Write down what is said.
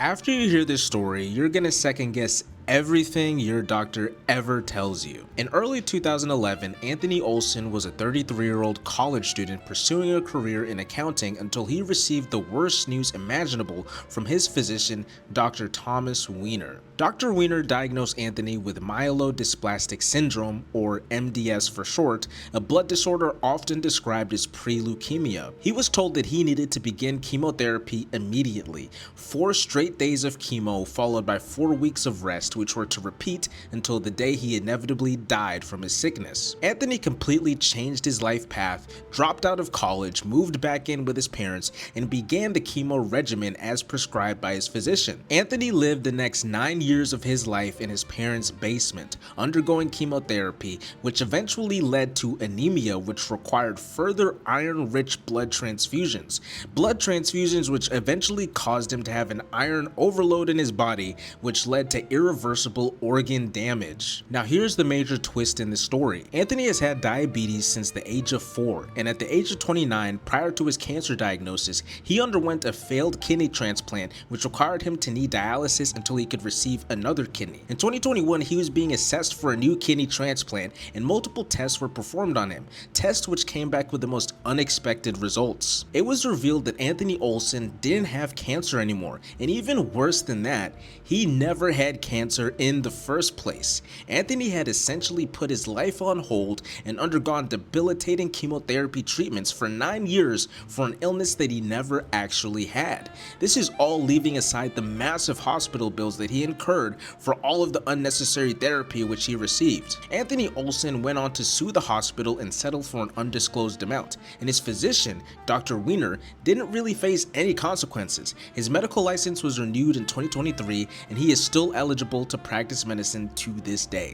After you hear this story, you're gonna second guess everything your doctor ever tells you. In early 2011, Anthony Olson was a 33-year-old college student pursuing a career in accounting until he received the worst news imaginable from his physician, Dr. Thomas Weiner. Dr. Weiner diagnosed Anthony with myelodysplastic syndrome, or MDS for short, a blood disorder often described as pre-leukemia. He was told that he needed to begin chemotherapy immediately, 4 straight days of chemo followed by 4 weeks of rest, which were to repeat until the day he inevitably died from his sickness. Anthony completely changed his life path, dropped out of college, moved back in with his parents, and began the chemo regimen as prescribed by his physician. Anthony lived the next 9 years of his life in his parents' basement, undergoing chemotherapy, which eventually led to anemia, which required further iron-rich blood transfusions. Blood transfusions which eventually caused him to have an iron overload in his body, which led to irreversible organ damage. Now here's the major twist in the story. Anthony has had diabetes since the age of 4, and at the age of 29, prior to his cancer diagnosis, he underwent a failed kidney transplant which required him to need dialysis until he could receive another kidney. In 2021, he was being assessed for a new kidney transplant and multiple tests were performed on him, tests which came back with the most unexpected results. It was revealed that Anthony Olson didn't have cancer anymore, and even worse than that, he never had cancer in the first place. Anthony had essentially put his life on hold and undergone debilitating chemotherapy treatments for 9 years for an illness that he never actually had. This is all leaving aside the massive hospital bills that he incurred for all of the unnecessary therapy which he received. Anthony Olson went on to sue the hospital and settle for an undisclosed amount, and his physician, Dr. Weiner, didn't really face any consequences. His medical license was renewed in 2023 and he is still eligible to practice medicine to this day.